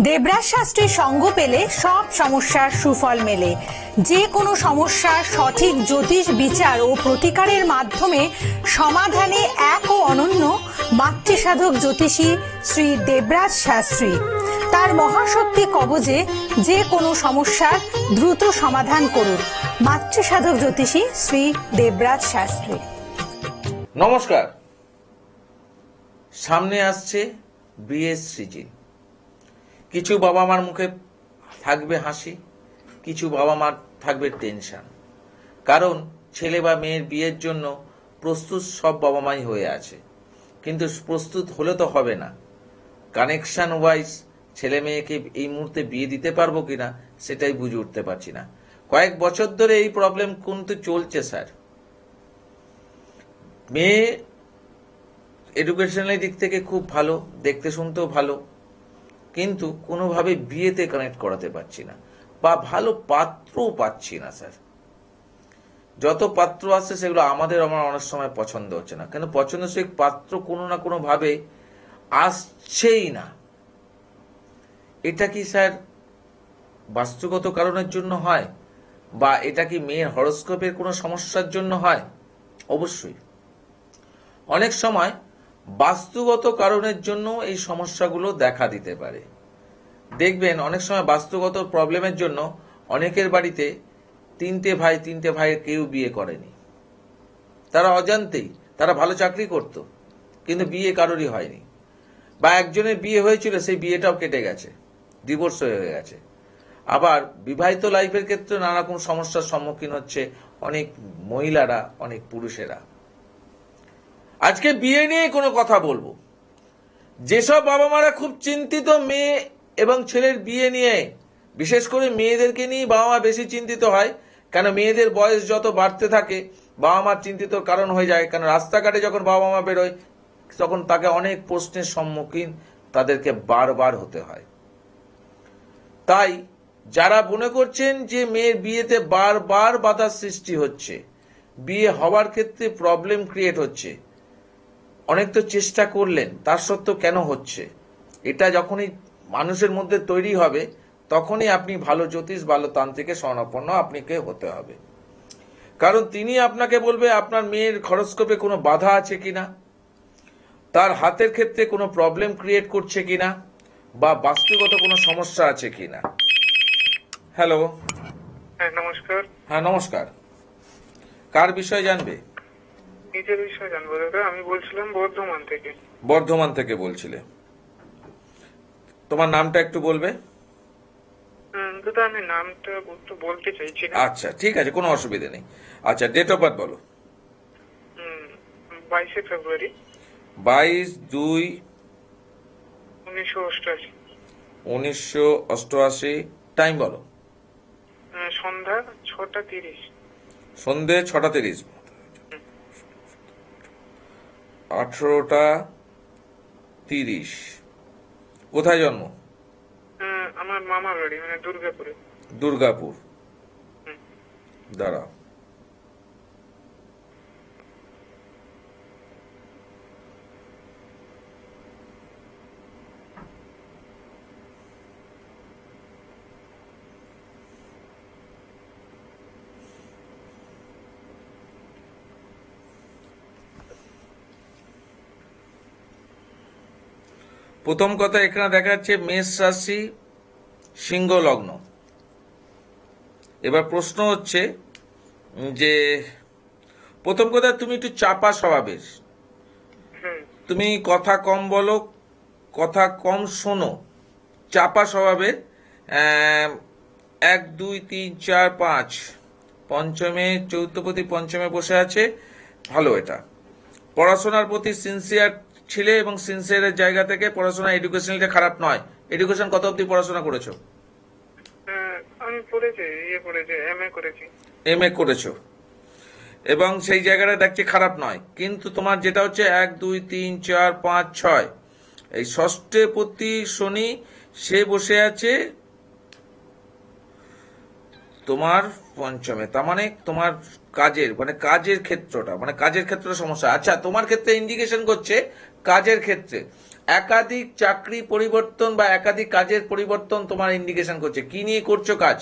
দেবরাজ শাস্ত্রীর সঙ্গ পেলে সব সমস্যার সুফল মেলে। যে কোনো সমস্যার সঠিক জ্যোতিষ বিচার ও প্রতিকারের মাধ্যমে সমাধানে এক ও অনন্য মাতৃসাধক জ্যোতিষী শ্রী দেবরাজ শাস্ত্রী। তার মহাশক্তি কবজে যে কোনো সমস্যার দ্রুত সমাধান করুন। মাতৃসাধক জ্যোতিষী শ্রী দেবরাজ শাস্ত্রী। নমস্কার। সামনে আসছে বিয়ের সিজন। কিছু বাবা মার মুখে থাকবে হাসি, কিছু বাবা মার থাকবে টেনশন। কারণ ছেলে বা মেয়ের বিয়ের জন্য প্রস্তুত সব বাবা মাই হয়ে আছে, কিন্তু প্রস্তুত হলে তো হবে না। কানেকশন ওয়াইজ ছেলে মেয়েকে এই মুহূর্তে বিয়ে দিতে পারবো কিনা সেটাই বুঝে উঠতে পারছি না। কয়েক বছর ধরে এই প্রবলেম কিন্তু চলছে স্যার। মেয়ে এডুকেশনাল দিক থেকে খুব ভালো, দেখতে শুনতেও ভালো, কিন্তু কোনোভাবে বিয়েতে কানেক্ট করাতে পারছি না, বা ভালো পাত্রও পাচ্ছি না স্যার। যত পাত্র আসছে সেগুলো আমার অনেক সময় পছন্দ হচ্ছে না। কেন পছন্দসই পাত্র কোনো না কোনো ভাবে আসছেই না। এটা কি স্যার বাস্তুগত কারণের জন্য হয়, বা এটা কি মেয়ের হরোস্কোপের কোনো সমস্যার জন্য হয়? অবশ্যই অনেক সময় বাস্তুগত কারণের জন্য এই সমস্যাগুলো দেখা দিতে পারে। দেখবেন অনেক সময় বাস্তুগত প্রবলেমের জন্য অনেকের বাড়িতে তিনটে ভাইয়ের কেউ বিয়ে করেনি। তারা অজান্তেই, তারা ভালো চাকরি করত কিন্তু বিয়ে কারোরই হয়নি, বা একজনের বিয়ে হয়েছিল সেই বিয়েটাও কেটে গেছে, ডিভোর্স হয়ে গেছে। আবার বিবাহিত লাইফের ক্ষেত্রে নানা রকম সমস্যার সম্মুখীন হচ্ছে অনেক মহিলারা, অনেক পুরুষেরা। আজকে বিয়ে নিয়ে কোনো কথা বলবো। যেসব বাবা মারা খুব চিন্তিত মেয়ে এবং ছেলের বিয়ে নিয়ে, বিশেষ করে মেয়েদেরকে নিয়ে বাবা মা বেশি চিন্তিত হয়। কেন মেয়েদের বয়স যত বাড়তে থাকে বাবা মার চিন্তিত কারণ হয়ে যায়। কেন রাস্তাঘাটে যখন বাবা মা বেরোয় তখন তাকে অনেক প্রশ্নের সম্মুখীন তাদেরকে বারবার হতে হয়। তাই যারা মনে করছেন যে মেয়ের বিয়েতে বারবার বাধার সৃষ্টি হচ্ছে, বিয়ে হওয়ার ক্ষেত্রে প্রবলেম ক্রিয়েট হচ্ছে, অনেক তো চেষ্টা করলেন তার সত্ত্বেও কেন হচ্ছে, এটা যখনই মানুষের মধ্যে তৈরি হবে তখনই আপনি ভালো জ্যোতিষ, ভালো তান্ত্রিকের শরণাপন্ন আপনাকে হতে হবে। কারণ তিনি আপনাকে বলবে আপনার মেয়ের হরোস্কোপে কোনো বাধা আছে কিনা, তার হাতের ক্ষেত্রে কোনো প্রবলেম ক্রিয়েট করছে কিনা, বা বাস্তুগত কোনো সমস্যা আছে কিনা। হ্যালো। হ্যাঁ নমস্কার। হ্যাঁ নমস্কার। কার বিষয়ে জানবে? নিজের বিষয়ে জানবো দাদা। আমি বলছিলাম বর্ধমান থেকে। বর্ধমান থেকে বলছিলে? তোমার নামটা একটু বলবে? দাদা আমি নামটা বলতে চাইছি না। আচ্ছা ঠিক আছে, কোনো অসুবিধা নেই। আচ্ছা ডেট অফ বার্থ বলো। 22 ফেব্রুয়ারি 22/2/1988। 1988। টাইম বলো। সন্ধ্যা 6:30। সন্ধে 6:30। 18:30। কোথায় জন্ম? আমার মামার বাড়ি মানে দুর্গাপুরে। দুর্গাপুর। দাঁড়াও। প্রথম কথা এখানে দেখা যাচ্ছে মেষ রাশি, সিংহ লগ্ন। এবার প্রশ্ন হচ্ছে যে প্রথম কথা তুমি একটু চাপা স্বভাবের, তুমি কথা কম বলো, কথা কম শোনো, চাপা স্বভাবের। 1 2 3 4 5 পঞ্চমে, চৌদ্দপতি পঞ্চমে বসে আছে, ভালো। এটা পড়াশোনার প্রতি সিনসিয়ার ছিলে এবং সিনসিয়ারের জায়গা থেকে পড়াশোনা, এডুকেশনটা খারাপ নয়। এডুকেশন কত অবধি পড়াশোনা করেছো? আমি পড়েছি, এমএ করেছো, এবং সেই জায়গাটা দেখছি খারাপ নয়। কিন্তু তোমার যেটা হচ্ছে 1 2 3 4 5 6, এই ষষ্ঠে প্রতি শনি, সে বসে আছে তোমার পঞ্চমে। তার মানে তোমার কাজের ক্ষেত্রটা সমস্যা। আচ্ছা তোমার ক্ষেত্রে ইন্ডিকেশন করছে কাজের ক্ষেত্রে একাধিক চাকরি পরিবর্তন বা একাধিক কাজের পরিবর্তন তোমার ইন্ডিকেশন করছে। কি নিয়ে করছো কাজ?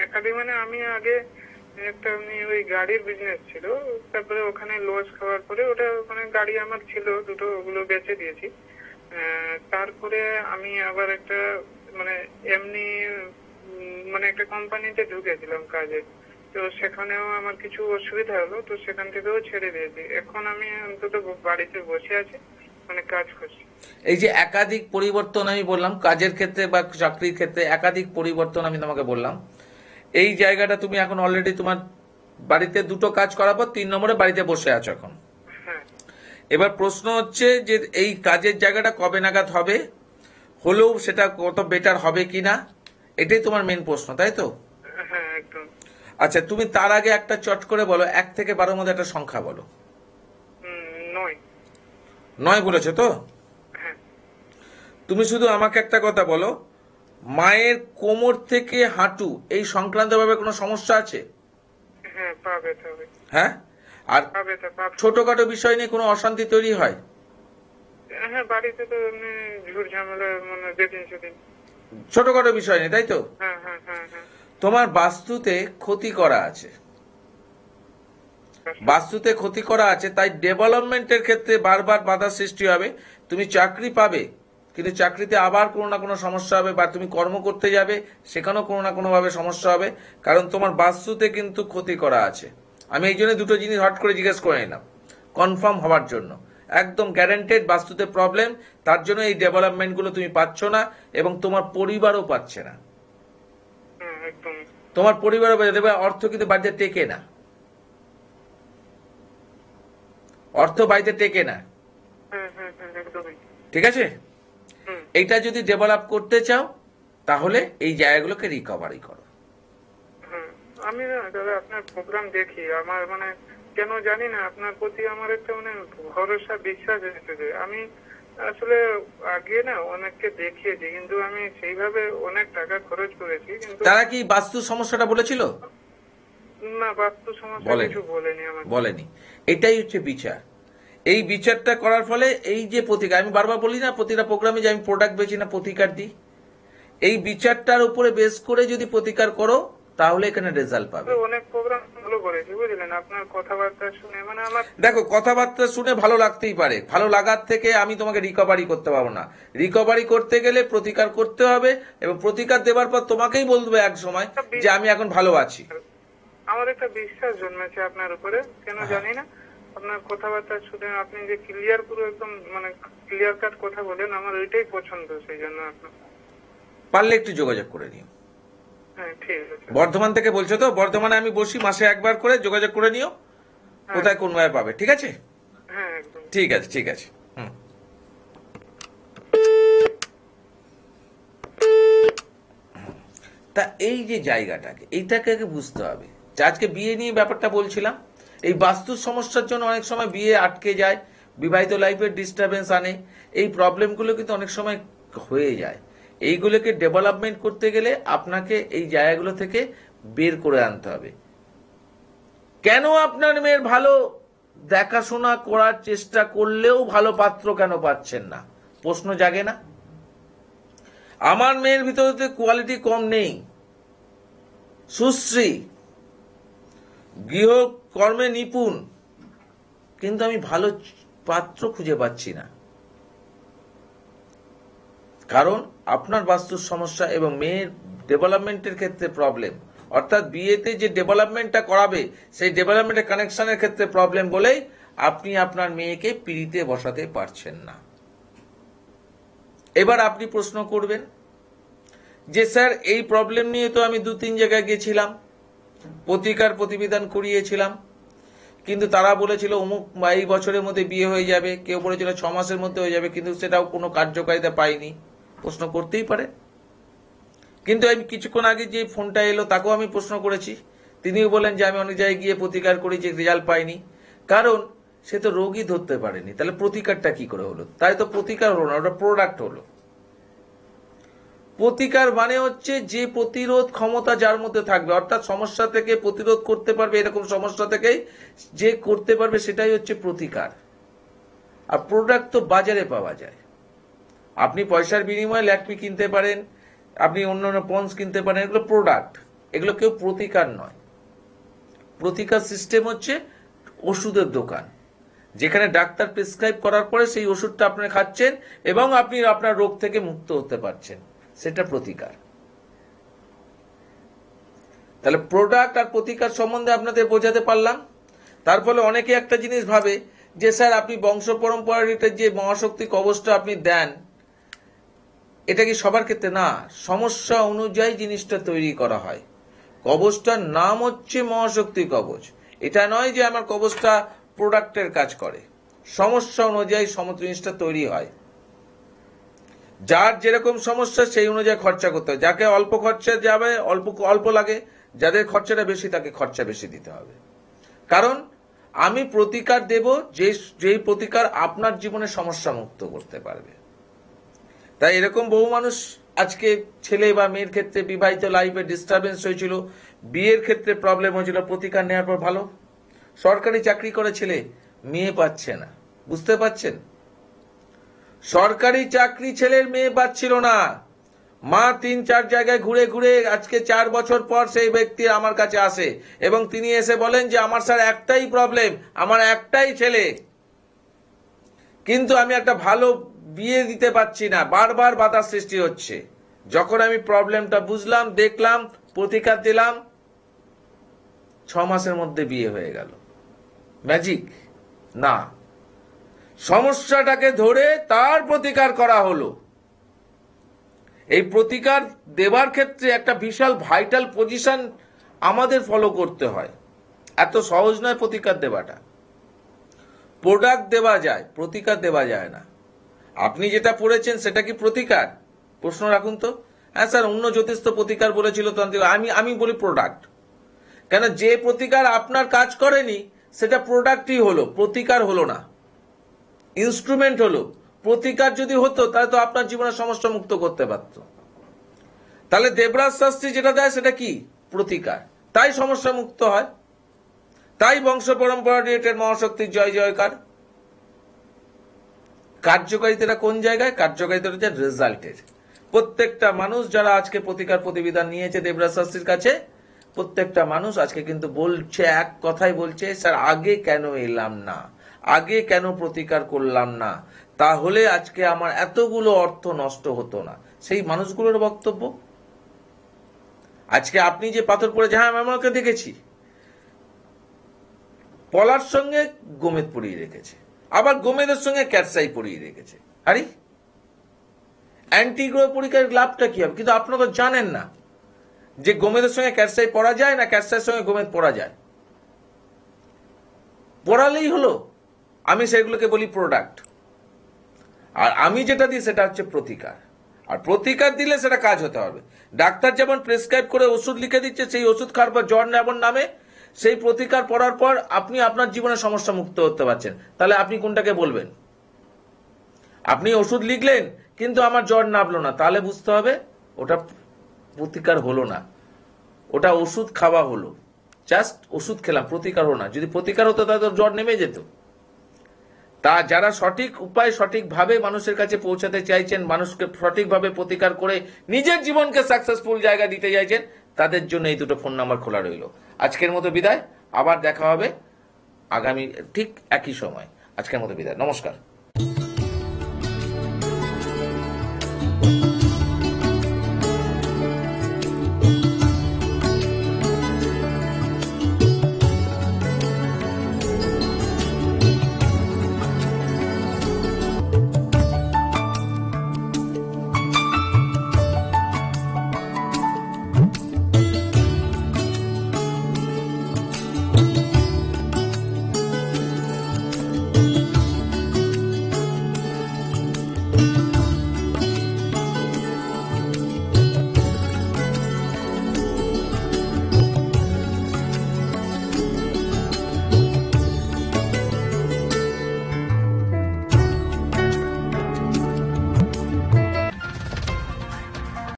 একাধিক মানে আমি আগে একটা ওই গাড়ির বিজনেস ছিল, তারপরে ওখানে লস খাওয়ার পরে ওটা মানে গাড়ি আমার ছিল দুটো, ওগুলো বেচে দিয়েছি। তারপরে আমি আবার একটা মানে এমনি মানে একটা কোম্পানিতে ঢুকেছিলাম কাজে, তো সেখানেও আমার কিছু অসুবিধা হলো, তো সেখান থেকেও ছেড়ে দিয়েছি। এখন আমি অন্তত বাড়িতে বসে আছি, মানে কাজ করছি। এই যে একাধিক পরিবর্তন আমি বললাম কাজের ক্ষেত্রে বা চাকরির ক্ষেত্রে একাধিক পরিবর্তন আমি তোমাকে বললাম, এই জায়গাটা তুমি এখন অলরেডি তোমার বাড়িতে দুটো কাজ করার পর 3 নম্বরে বাড়িতে বসে আছো এখন। হ্যাঁ। এবার প্রশ্ন হচ্ছে যে এই কাজের জায়গাটা কবে নাগাদ হবে, হলেও সেটা কত বেটার হবে কিনা, এটাই তোমার মেন প্রশ্ন, তাই তো? হ্যাঁ একদম। আচ্ছা, তুমি তার আগে একটা চট করে বলো, 1 থেকে 12 মধ্যে একটা সংখ্যা বলো। 9। 9 বলেছো তো? হ্যাঁ। তুমি শুধু আমাকে একটা কথা বলো, মায়ের কোমর থেকে হাঁটু এই সংক্রান্ত ভাবে কোনো সমস্যা আছে? হ্যাঁ, পা ব্যথা হবে। হ্যাঁ, আর পা ব্যথা, পা। ছোটখাটো বিষয় নিয়ে কোনো অশান্তি তৈরি হয়? হ্যাঁ, বাড়িতে তো এমনি ঝুট ঝামেলা মানে যেদিন সেদিন। ছোটখাটো বিষয় নেই, তাই তো? হ্যাঁ হ্যাঁ হ্যাঁ হ্যাঁ। তোমার বাস্তুতে ক্ষতি করা আছে, বাস্তুতে ক্ষতি করা আছে, তাই ডেভেলপমেন্টের ক্ষেত্রে বারবার বাধা সৃষ্টি হবে। তুমি চাকরি পাবে, কিন্তু চাকরিতে আবার কোনো না কোনো সমস্যা হবে, বা তুমি কর্ম করতে যাবে সেখানেও কোনো না কোনো ভাবে সমস্যা হবে, কারণ তোমার বাস্তুতে কিন্তু ক্ষতি করা আছে। আমি এই জন্য দুটো জিনিস হট করে জিজ্ঞেস করে নিলাম কনফার্ম হওয়ার জন্য। একদম গ্যারান্টেড বাস্তুতে প্রবলেম, তার জন্য এই ডেভেলপমেন্টগুলো তুমি পাচ্ছ না, এবং তোমার পরিবারও পাচ্ছে না। একদম। তোমার পরিবারও পাচ্ছে, দেখবে অর্থ কিন্তু বাড়িতে টেকে না, অর্থ বাড়িতে টেকে না। হ্যাঁ হ্যাঁ হ্যাঁ, একদমই। ঠিক আছে, এইটা যদি ডেভেলপ করতে চাও তাহলে এই জায়গাগুলোকে রিকভারি করো। হ্যাঁ, আমি না দাদা আপনার প্রোগ্রাম দেখি, আমার মানে কেন জানি না আপনার প্রতি আমার একটা মানে ভরসা বিশ্বাস এসেছে। আমি আসলে আগে না অনেককে দেখিয়েছি, কিন্তু আমি সেইভাবে অনেক টাকা খরচ করেছি, কিন্তু তারা কি বাস্তু সমস্যাটা বলেছিল? না, বাস্তু সমস্যা কিছু বলেনি আমাকে। বলেনি। এটাই হচ্ছে বিচার। এই বিচারটা করার ফলে এই যে প্রতিকার, আমি বারবার বলি না প্রতিটা প্রোগ্রামে যে আমি প্রোডাক্ট বেচি না, প্রতিকার দিই, এই বিচারটার উপরে বেস করে যদি প্রতিকার করো তাহলে এখানে রেজাল্ট পাবে। অনেক প্রোগ্রাম ভালো করেছি বুঝলেন, আপনার কথাবার্তা শুনে মানে আমার দেখো, কথাবার্তা শুনে ভালো লাগতেই পারে, ভালো লাগার থেকে আমি তোমাকে রিকভারি করতে পারবো না। রিকভারি করতে গেলে প্রতিকার করতে হবে, এবং প্রতিকার দেওয়ার পর তোমাকেই বলবে এক সময় যে আমি এখন ভালো আছি। আমার একটা বিশ্বাস জন্মেছে আপনার উপরে, কেন জানি না। আপনার কথাবার্তা শুনে আপনি যে ক্লিয়ার পুরো একদম মানে ক্লিয়ার কাট কথা বলেন, আমার ওইটাই পছন্দ, সেই জন্য আপনার পারলে একটু যোগাযোগ করে নিও। হ্যাঁ ঠিক আছে। বর্ধমান থেকে বলছো তো? বর্ধমানে আমি বসি, মাসে একবার করে যোগাযোগ করে নিও, কোথায় কোন ভাবে পাবে। ঠিক আছে? হ্যাঁ একদম ঠিক আছে, ঠিক আছে। তা এই যে জায়গাটাকে, এইটাকে বুঝতে হবে। আজকে বিয়ে নিয়ে ব্যাপারটা বলছিলাম, এই বাস্তুর সমস্যার জন্য অনেক সময় বিয়ে আটকে যায়, বিবাহিত লাইফের ডিস্টারবেন্স আনে, এই প্রবলেমগুলো কিন্তু অনেক সময় হয়ে যায়। এইগুলোকে ডেভেলপমেন্ট করতে গেলে আপনাকে এই জায়গাগুলো থেকে বের করে আনতে হবে। কেন আপনার মেয়ের ভালো দেখাশোনা করার চেষ্টা করলেও ভালো পাত্র কেন পাচ্ছেন না, প্রশ্ন জাগে না? আমার মেয়ের ভিতরে কোয়ালিটি কম নেই, সুশ্রী, গৃহকর্মে নিপুণ, কিন্তু আমি ভালো পাত্র খুঁজে পাচ্ছি না। কারণ আপনার বাস্তুর সমস্যা এবং মেয়ের ডেভেলপমেন্টের ক্ষেত্রে প্রবলেম, অর্থাৎ বিয়েতে যে ডেভেলপমেন্টটা করাবে সেই ডেভেলপমেন্টের কানেকশনের ক্ষেত্রে প্রবলেম বলেই আপনি আপনার মেয়েকে পিড়িতে বসাতে পারছেন না। এবার আপনি প্রশ্ন করবেন যে স্যার এই প্রবলেম নিয়ে তো আমি 2-3 জায়গায় গেছিলাম, প্রতিকার প্রতিবিধান করিয়েছিলাম, কিন্তু তারা বলেছিল অমুক এই বছরের মধ্যে বিয়ে হয়ে যাবে, কেউ বলেছিল 6 মাসের মধ্যে হয়ে যাবে, কিন্তু সেটাও কোনো কার্যকারিতা পাইনি। প্রশ্ন করতেই পারে। কিন্তু আমি কিছুক্ষণ আগে যে ফোনটা এলো তাকেও আমি প্রশ্ন করেছি, তিনিও বলেন যে আমি অনেক জায়গায় গিয়ে প্রতিকার করি, যে রেজাল্ট পাইনি, কারণ সে তো রোগই ধরতে পারেনি। তাহলে প্রতিকারটা কি করে হলো? তাই তো প্রতিকার হলো না, ওটা প্রোডাক্ট হলো। প্রতিকার মানে হচ্ছে যে প্রতিরোধ ক্ষমতা যার মধ্যে থাকবে, অর্থাৎ সমস্যা থেকে প্রতিরোধ করতে পারবে, এরকম সমস্যা থেকেই যে করতে পারবে, সেটাই হচ্ছে প্রতিকার। আর প্রোডাক্ট তো বাজারে পাওয়া যায়। আপনি পয়সার বিনিময়ে ল্যাকমি কিনতে পারেন, আপনি অন্যান্য পন্স কিনতে পারেন, এগুলো প্রোডাক্ট, এগুলো কেউ প্রতিকার নয়। প্রতিকার সিস্টেম হচ্ছে ওষুধের দোকান, যেখানে ডাক্তার প্রেসক্রাইব করার পরে সেই ওষুধটা আপনি খাচ্ছেন এবং আপনি আপনার রোগ থেকে মুক্ত হতে পারছেন, সেটা প্রতিকার। তাহলে প্রোডাক্ট আর প্রতিকার সম্বন্ধে আপনাদের বোঝাতে পারলাম। তার ফলে অনেকে একটা জিনিস ভাবে যে স্যার আপনি বংশ পরম্পরার যে মহাশক্তি কবচটা আপনি দেন, এটা কি সবার ক্ষেত্রে? না, সমস্যা অনুযায়ী জিনিসটা তৈরি করা হয়। কবচটার নাম হচ্ছে মহাশক্তি কবচ। এটা নয় যে আমার কবচটা প্রোডাক্টের কাজ করে, সমস্যা অনুযায়ী জিনিসটা তৈরি হয়। যার যেরকম সমস্যা সেই অনুযায়ী খরচা করতে হয়। যাকে অল্প খরচা যাবে অল্প লাগে, যাদের খরচাটা বেশি তাকে খরচা বেশি দিতে হবে। কারণ আমি প্রতিকার দেব যেই প্রতিকার আপনার জীবনে সমস্যা মুক্ত করতে পারবে। তাই এরকম বহু মানুষ আজকে ছেলে বা মেয়ের ক্ষেত্রে বিবাহিত লাইফে ডিস্টারবেন্স হয়েছিল, বিয়ের ক্ষেত্রে প্রবলেম হয়েছিল, প্রতিকার নেওয়ার পর ভালো। সরকারি চাকরি করে ছেলে মেয়ে পাচ্ছে না, বুঝতে পারছেন? সরকারি চাকরি ছেলের মেয়ে পাচ্ছিল না। মা 3-4 জায়গায় ঘুরে ঘুরে আজকে 4 বছর পর সেই ব্যক্তি আমার কাছে আসে এবং তিনি এসে বলেন যে আমার স্যার একটাই প্রবলেম, আমার একটাই ছেলে, কিন্তু আমি একটা ভালো বিয়ে দিতে পারছি না, বারবার বাধা সৃষ্টি হচ্ছে। যখন আমি প্রবলেমটা বুঝলাম, দেখলাম, প্রতিকার দিলাম, 6 মাসের মধ্যে বিয়ে হয়ে গেল। ম্যাজিক না, সমস্যাটাকে ধরে তার প্রতিকার করা হলো। এই প্রতিকার দেবার ক্ষেত্রে একটা বিশাল ভাইটাল পজিশন আমাদের ফলো করতে হয়। এত সহজ নয় প্রতিকার দেওয়াটা। প্রোডাক্ট দেওয়া যায়, প্রতিকার দেওয়া যায় না। আপনি যেটা পড়েছেন সেটা কি প্রতিকার? প্রশ্ন রাখুন তো। হ্যাঁ স্যার, অন্য জ্যোতিষ তো প্রতিকার বলেছিল, আমি বলি প্রোডাক্ট। কেন? যে প্রতিকার আপনার কাজ করেনি সেটা প্রোডাক্টই হলো, প্রতিকার হলো না, ইনস্ট্রুমেন্ট হলো। প্রতিকার যদি হতো তাহলে তো আপনার জীবনের সমস্যা মুক্ত করতে পারত। তাহলে দেবরাজ শাস্ত্রী যেটা দেয় সেটা কি? প্রতিকার। তাই সমস্যা মুক্ত হয়, তাই বংশ পরম্পরা রিলেটেড মহাশক্তির জয় জয়কার। কার্যকারিতাটা কোন জায়গায়? কার্যকারিতা হচ্ছে রেজাল্টের। প্রত্যেকটা মানুষ যারা আজকে প্রতিকার প্রতিবিধান নিয়েছে দেবরাজ শাস্ত্রীর কাছে, প্রত্যেকটা মানুষ আজকে কিন্তু বলছে, এক কথাই বলছে, স্যার আগে কেন এলাম না, আগে কেন প্রতিকার করলাম না, তাহলে আজকে আমার এতগুলো অর্থ নষ্ট হতো না। সেই মানুষগুলোর বক্তব্য। আজকে আপনি যে পাথর পড়েছে, হ্যাঁ আমি আমাকে দেখেছি, পলার সঙ্গে গোমেদ পরিয়ে রেখেছে, আবার গোমেদের সঙ্গে ক্যাটসাই পরিয়ে রেখেছে। আরে অ্যান্টিগ্রহ পরীক্ষার লাভটা কি হবে? কিন্তু আপনারা তো জানেন না যে গোমেদের সঙ্গে ক্যাটসাই পরা যায় না, ক্যাটসাইয়ের সঙ্গে গোমেদ পরা যায়। পড়ালেই হলো। আমি সেগুলোকে বলি প্রোডাক্ট, আর আমি যেটা দিই সেটা হচ্ছে প্রতিকার। আর প্রতিকার দিলে সেটা কাজ হতে হবে। ডাক্তার যেমন প্রেসক্রাইব করে ওষুধ লিখে দিচ্ছে, সেই ওষুধ খাওয়ার পর জ্বর নেবার নামে সেই প্রতিকার পড়ার পর আপনি আপনার জীবনে সমস্যা মুক্ত হতে পারছেন। তাহলে আপনি কোনটাকে বলবেন? আপনি ওষুধ লিখলেন কিন্তু আমার জ্বর নামলো না, তাহলে বুঝতে হবে ওটা প্রতিকার হলো না, ওটা ওষুধ খাওয়া হলো। জাস্ট ওষুধ খেলাম, প্রতিকার হলো না। যদি প্রতিকার হতো তাহলে জ্বর নেমে যেত। তা যারা সঠিক উপায় সঠিকভাবে মানুষের কাছে পৌঁছাতে চাইছেন, মানুষকে সঠিকভাবে প্রতিকার করে নিজের জীবনকে সাকসেসফুল জায়গা দিতে চাইছেন, তাদের জন্য এই দুটো ফোন নাম্বার খোলা রইল। আজকের মতো বিদায়, আবার দেখা হবে আগামী ঠিক একই সময়। আজকের মতো বিদায়, নমস্কার।